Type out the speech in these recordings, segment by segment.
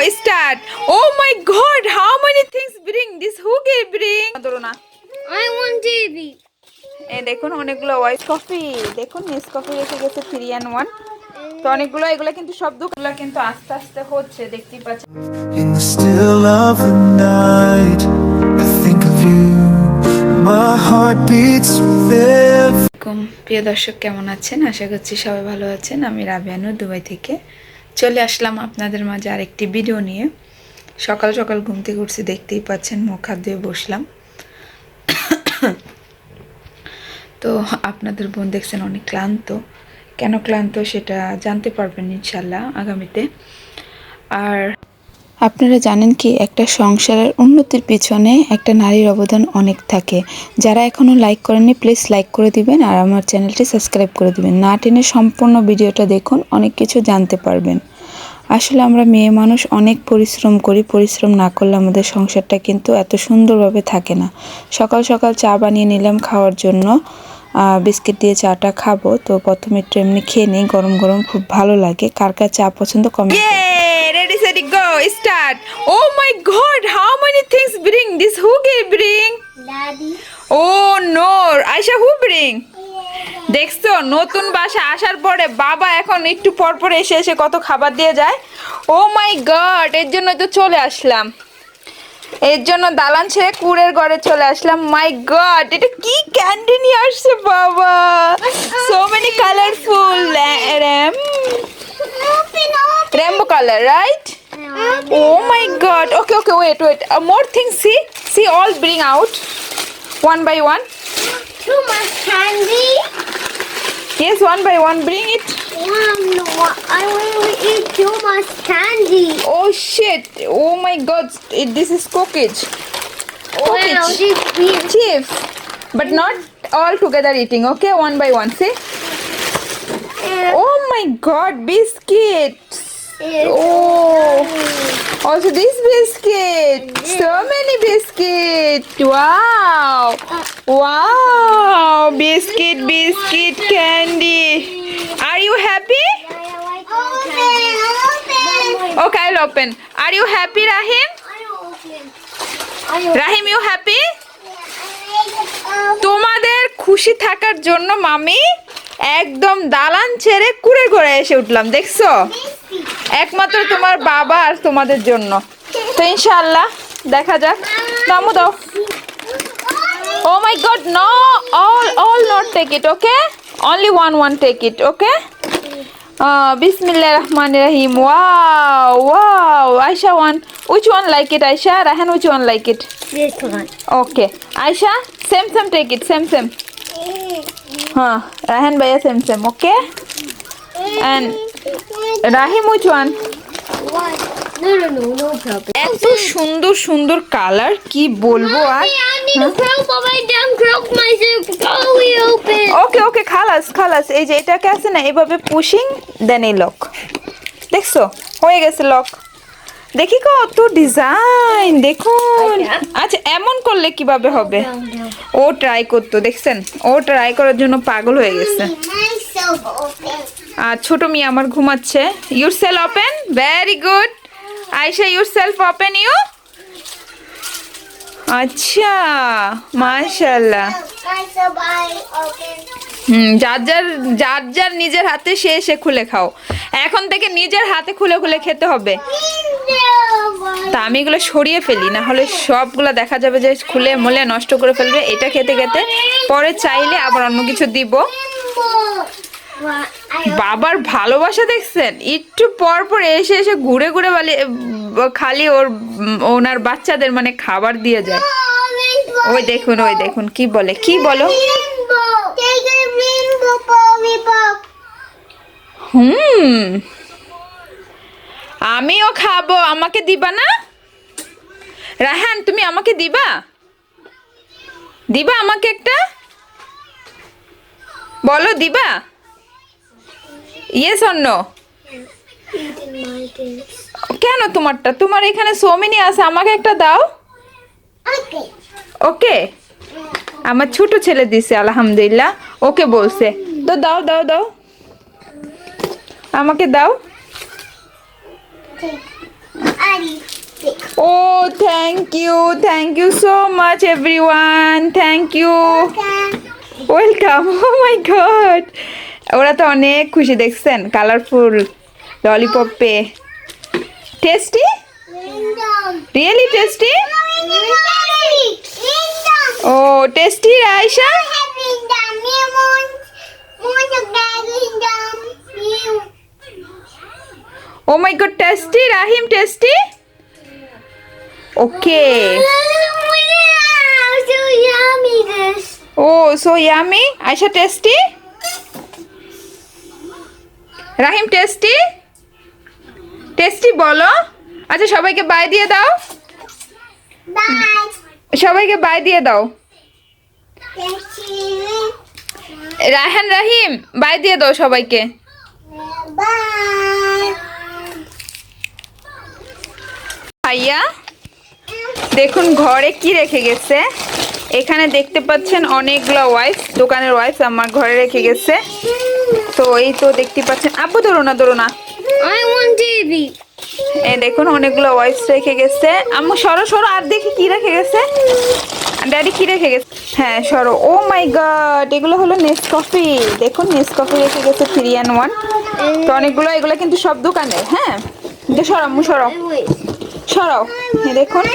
Start. Oh my God! How many things bring this? Who can bring? I want TV. এই দেখুন অনেকগুলো white coffee, দেখুন নেসকফি রেখে গেছে 3 and 1। তো অনেকগুলো, এগুলো কিন্তু সব দোকানগুলো কিন্তু আস্তে আস্তে হচ্ছে, দেখতেই পাচ্ছেন। In the still of the night, I think of you. My heart beats with প্রিয় দর্শক, কেমন আছেন? আশা করছি সবাই ভালো আছেন। আমি রাবিয়ানু দুবাই থেকে চলে আসলাম আপনাদের মাঝে আরেকটি ভিডিও নিয়ে। সকাল সকাল ঘুম থেকে উঠছি, দেখতেই পাচ্ছেন, মুখ হাত ধুয়ে বসলাম। তো আপনাদের বোন দেখছেন অনেক ক্লান্ত। কেন ক্লান্ত সেটা জানতে পারবেন ইনশাল্লাহ আগামীতে। আর আপনারা জানেন কি, একটা সংসারের উন্নতির পিছনে একটা নারীর অবদান অনেক থাকে। যারা এখনও লাইক করেননি প্লিজ লাইক করে দিবেন, আর আমার চ্যানেলটি সাবস্ক্রাইব করে দিবেন। না টেনে সম্পূর্ণ ভিডিওটা দেখুন, অনেক কিছু জানতে পারবেন। আসলে আমরা মেয়ে মানুষ অনেক পরিশ্রম করি, পরিশ্রম না করলে আমাদের সংসারটা কিন্তু এত সুন্দরভাবে থাকে না। সকাল সকাল চা বানিয়ে নিলাম খাওয়ার জন্য, বিস্কিট দিয়ে চাটা খাবো। তো প্রথমে একটু এমনি খেয়ে নিই, গরম গরম খুব ভালো লাগে। কার কার চা পছন্দ comment. Ready, steady, go, start. Oh my God, how many things bring this? Who can bring? Daddy. Oh no, Aisha, who bring? দেখছো, নতুন বাসা আসার পরে বাবা এখন একটু পর পর এসে এসে কত খাবার দিয়ে যায়। ও মাই গড, এর জন্য তো চলে আসলাম, এর জন্য দালান ছেড়ে কুড়ের ঘরে চলে আসলাম। মাই গড, এটা কি ক্যান্ডি নিয়ে আসছে বাবা, so many colourful rainbow color, right? Oh my God. Okay, wait. More things, see all bring out one by one. Too much candy. Yes, one by one bring it. No, I want to eat too much candy. Oh shit, oh my God, this is cookies. Wow, this big. Chief, but not all together eating, okay, one by one, see. Oh my God, biscuits. Oh, also this biscuit, so many biscuits. Wow, biscuit candy. Are you happy? Open. Okay, I'll open. Are you happy, Rahim? Rahim, you happy? তোমাদের খুশি থাকার জন্য মামি একদম দালান ছেড়ে কুড়ে ঘরে এসে উঠলাম, দেখছো, একমাত্র তোমার বাবা আর তোমাদের জন্য। তো ইনশাআল্লাহ দেখা যাক। নামো দাও। Oh my God, no, all not take it, okay, only one take it, okay. Bismillah Rahman Rahim. Wow, Aisha one. Which one like it, Aisha? Rahan, which one like it? This one. Okay, Aisha, same take it, same. Rahan bhaiya same, okay. And Rahim, which one? No problem. এত সুন্দর সুন্দর colour, কি বলবো আর। I need to croak, but I don't croak myself. Go, we open. ওকে, খালাস। এই যে এটাকে আছে না, এভাবে পুশিং দেন এই লক, দেখছো হয়ে গেছে লক। দেখি কত ডিজাইন, দেখুন। আচ্ছা, এমন করলে কিভাবে হবে? ও ট্রাই করতো, দেখছেন, ও ট্রাই করার জন্য পাগল হয়ে গেছে। Myself open. আর ছোট মেয়ে আমার ঘুমাচ্ছে। Your cell open, very good. Ayesha, your self open, you. আচ্ছা, মাশাআল্লাহ। Myself, I open. যার নিজের হাতে সে খুলে খাও। এখন থেকে নিজের হাতে খুলে খেতে হবে। তা আমি এগুলো সরিয়ে ফেলি, না হলে সবগুলো দেখা যাবে যে খুলে মলে নষ্ট করে ফেলবে। এটা খেতে পরে চাইলে আবার অন্য কিছু দিব। বাবার ভালোবাসা দেখছেন, একটু পর পর এসে ঘুরে খালি ওনার বাচ্চাদের মানে খাবার দিয়ে যায়। ওই দেখুন কি বলো। আমিও খাবো, আমাকে দিবা না? রাহান, তুমি আমাকে দিবা আমাকে একটা, বলো দিবা? Yes or no? কেন তোমার এখানে সো মেনি আছে, আমাকে একটা দাও। ওকে, আমার ছোট ছেলে দিছে আলহামদুলিল্লাহ, ওকে বলছে তো দাও আমাকে দাও। I Oh, thank you so much everyone. Thank you. Welcome. Oh my God, ওরা তো অনেক খুশি দেখছেন, কালারফুল ললিপপ পেয়ে। Tasty, really tasty. Oh tasty Ayesha. Oh my God, tasty Rahim, tasty. Okay, oh so yummy. Ayesha tasty, Rahim tasty, tasty বলো। আচ্ছা সবাইকে by দিয়ে দাও, সবাইকে বাই দিয়ে দাও। রায়হান রাহিম বাই দিয়ে দাও সবাইকে। ভাইয়া দেখুন ঘরে কি রেখে গেছে। এখানে দেখতে পাচ্ছেন অনেকগুলো ওয়াইফ, দোকানের ওয়াইফ আমার ঘরে রেখে গেছে। তো এই তো দেখতে পাচ্ছেন, আব্বু ধরো না ধরো না, I want TV. এই দেখুন অনেকগুলো ওয়াইফ রেখে গেছে। আম্মু সরো সরো, আর দেখি কি রেখে গেছে, ড্যাডি কি রেখে গেছে। হ্যাঁ সরো। ও মাই গড, এগুলো হলো নেসকফি। দেখুন নেসকফি রেখে গেছে 3 in 1। তো অনেকগুলো, এগুলো কিন্তু সব দোকানের। হ্যাঁ সরো আম্মু সরো সরাও। দেখুন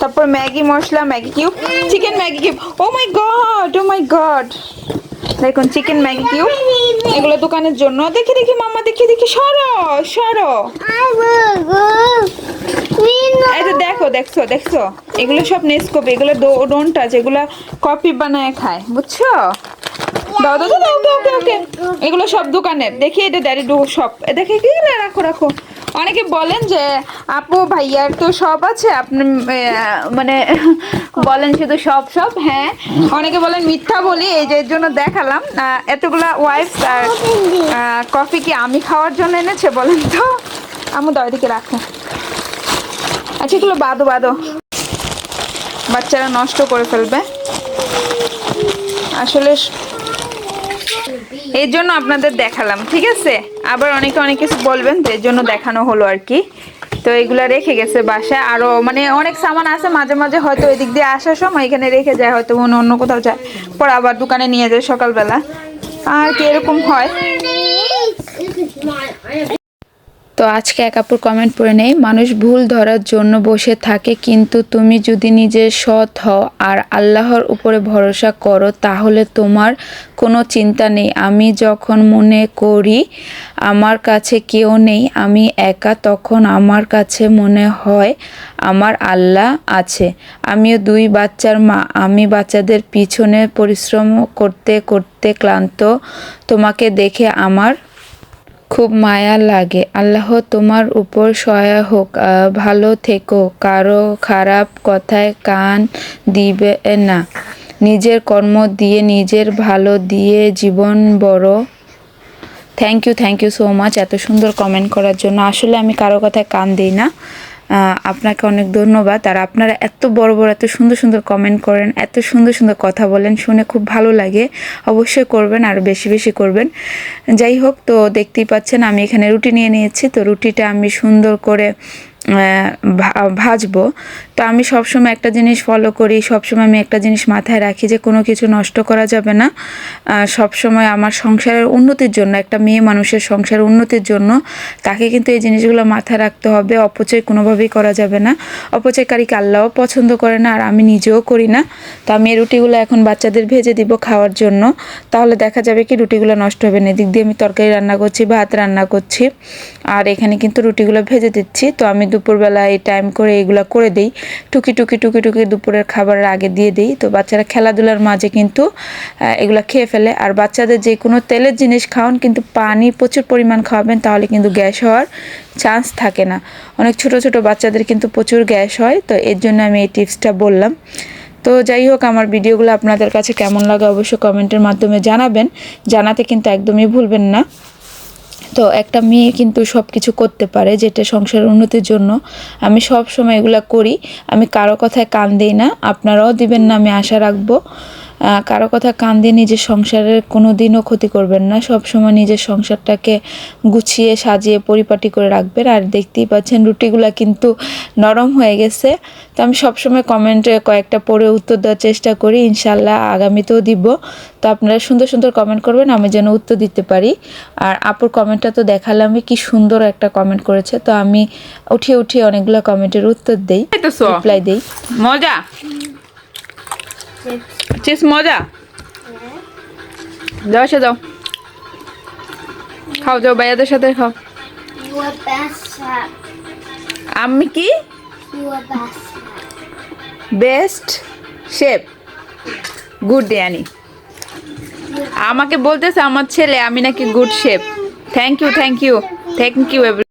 তারপর Maggi masala, Maggi cube, chicken Maggi cube. Oh my God, oh my God, দেখুন চিকেন ম্যাগি কিউব, এগুলো দোকানের জন্য। দেখি দেখি মাম্মা, দেখি দেখি, সরো সরো। I will go. এই তো দেখো, দেখছো দেখছো, এগুলো সব নেসকোপি, এগুলো ডোন্ট টাচ, এগুলো কফি বানায় খায়, বুঝছো। দাও দাও দাও, ওকে ওকে ওকে, এগুলো সব দোকানের। দেখি এটা ড্যাডি সব, দেখে কি রাখো রাখো। অনেকে বলেন যে আপু ভাইয়ার তো সব আছে, আপনি মানে বলেন শুধু সব সব। হ্যাঁ অনেকে বলেন মিথ্যা বলি, এই যে এর জন্য দেখালাম। এতগুলা ওয়াইফস আর কফি কি আমি খাওয়ার জন্য এনেছে বলেন তো। আমু দাও, এদিকে রাখো। আচ্ছা এগুলো বাদো বাদো, বাচ্চারা নষ্ট করে ফেলবে আসলে, এর জন্য আপনাদের দেখালাম, ঠিক আছে। আবার অনেকে অনেক কিছু বলবেন, তো এর জন্য দেখানো হলো আর কি। তো এগুলা রেখে গেছে বাসায়, আরো মানে অনেক সামান আছে, মাঝে মাঝে হয়তো এদিক দিয়ে আসার সময় এখানে রেখে যায়, হয়তো অন্য কোথাও যায়, পরে আবার দোকানে নিয়ে যায় সকালবেলা, আর কি এরকম হয়। তো আজকে এক আপুর কমেন্ট পড়ে নেই। মানুষ ভুল ধরার জন্য বসে থাকে, কিন্তু তুমি যদি নিজে সৎ হও আর আল্লাহর উপরে ভরসা করো তাহলে তোমার কোনো চিন্তা নেই। আমি যখন মনে করি আমার কাছে কেউ নেই, আমি একা, তখন আমার কাছে মনে হয় আমার আল্লাহ আছে। আমিও 2 বাচ্চার মা, আমি বাচ্চাদের পিছনে পরিশ্রম করতে করতে ক্লান্ত। তোমাকে দেখে আমার খুব মায়া লাগে। আল্লাহ তোমার উপর সহায় হোক, ভালো থেকো, কারো খারাপ কথায় কান দিবে না, নিজের কর্ম দিয়ে নিজের ভালো দিয়ে জীবন বড়। থ্যাংক ইউ সো মাচ এত সুন্দর কমেন্ট করার জন্য। আসলে আমি কারো কথায় কান দিই না, আপনাকে অনেক ধন্যবাদ। আর আপনারা এত বড় বড় এত সুন্দর সুন্দর কমেন্ট করেন, এত সুন্দর সুন্দর কথা বলেন, শুনে খুব ভালো লাগে। অবশ্যই করবেন, আর বেশি বেশি করবেন। যাই হোক, তো দেখতেই পাচ্ছেন আমি এখানে রুটি নিয়ে নিয়েছি। তো রুটিটা আমি সুন্দর করে ভাজবো। তো আমি সবসময় একটা জিনিস ফলো করি, সবসময় আমি একটা জিনিস মাথায় রাখি যে কোনো কিছু নষ্ট করা যাবে না। সবসময় আমার সংসারের উন্নতির জন্য, একটা মেয়ে মানুষের সংসারের উন্নতির জন্য তাকে কিন্তু এই জিনিসগুলো মাথায় রাখতে হবে। অপচয় কোনোভাবেই করা যাবে না, অপচয়কারীকে আল্লাহও পছন্দ করে না, আর আমি নিজেও করি না। তো আমি এই রুটিগুলো এখন বাচ্চাদের ভেজে দিব খাওয়ার জন্য, তাহলে দেখা যাবে কি রুটিগুলো নষ্ট হবে না। এদিক দিয়ে আমি তরকারি রান্না করছি, ভাত রান্না করছি, আর এখানে কিন্তু রুটিগুলো ভেজে দিচ্ছি। তো আমি দুপুরবেলা এই টাইম করে এগুলো করে দিই, টুকি দুপুরের খাবারের আগে দিয়ে দিই। তো বাচ্চারা খেলাধুলার মাঝে কিন্তু এগুলো খেয়ে ফেলে। আর বাচ্চাদের যে কোনো তেলের জিনিস খাওয়ান, কিন্তু পানি প্রচুর পরিমাণ খাওয়াবেন, তাহলে কিন্তু গ্যাস হওয়ার চান্স থাকে না। অনেক ছোট ছোট বাচ্চাদের কিন্তু প্রচুর গ্যাস হয়, তো এর জন্য আমি এই টিপসটা বললাম। তো যাই হোক, আমার ভিডিওগুলো আপনাদের কাছে কেমন লাগে অবশ্যই কমেন্টের মাধ্যমে জানাবেন, জানাতে কিন্তু একদমই ভুলবেন না। তো একটা মেয়ে কিন্তু সব কিছু করতে পারে, যেটা সংসারের উন্নতির জন্য। আমি সব সময় এগুলো করি, আমি কারো কথায় কান দিই না, আপনারাও দিবেন না, আমি আশা রাখবো। কারো কথা কান দিয়ে নিজের সংসারের কোনো দিনও ক্ষতি করবেন না। সব সময় নিজের সংসারটাকে গুছিয়ে সাজিয়ে পরিপাটি করে রাখবেন। আর দেখতেই পাচ্ছেন রুটিগুলা কিন্তু নরম হয়ে গেছে। তো আমি সবসময় কমেন্টে কয়েকটা পড়ে উত্তর দেওয়ার চেষ্টা করি, ইনশাল্লাহ আগামীতেও দিব। তো আপনারা সুন্দর সুন্দর কমেন্ট করবেন, আমি যেন উত্তর দিতে পারি। আর আপুর কমেন্টটা তো দেখালামই, কি সুন্দর একটা কমেন্ট করেছে। তো আমি উঠিয়ে উঠিয়ে অনেকগুলো কমেন্টের উত্তর দেই, রিপ্লাই দেই। মজা চিপস, মজা। যাও সে যাও, খাও, যাও ভাইয়াদের সাথে খাও। You are best chef. আমি কি You are best chef. Best chef? Good Danny আমাকে বলতেছে আমার ছেলে আমি নাকি good chef. Thank you, thank you, thank you.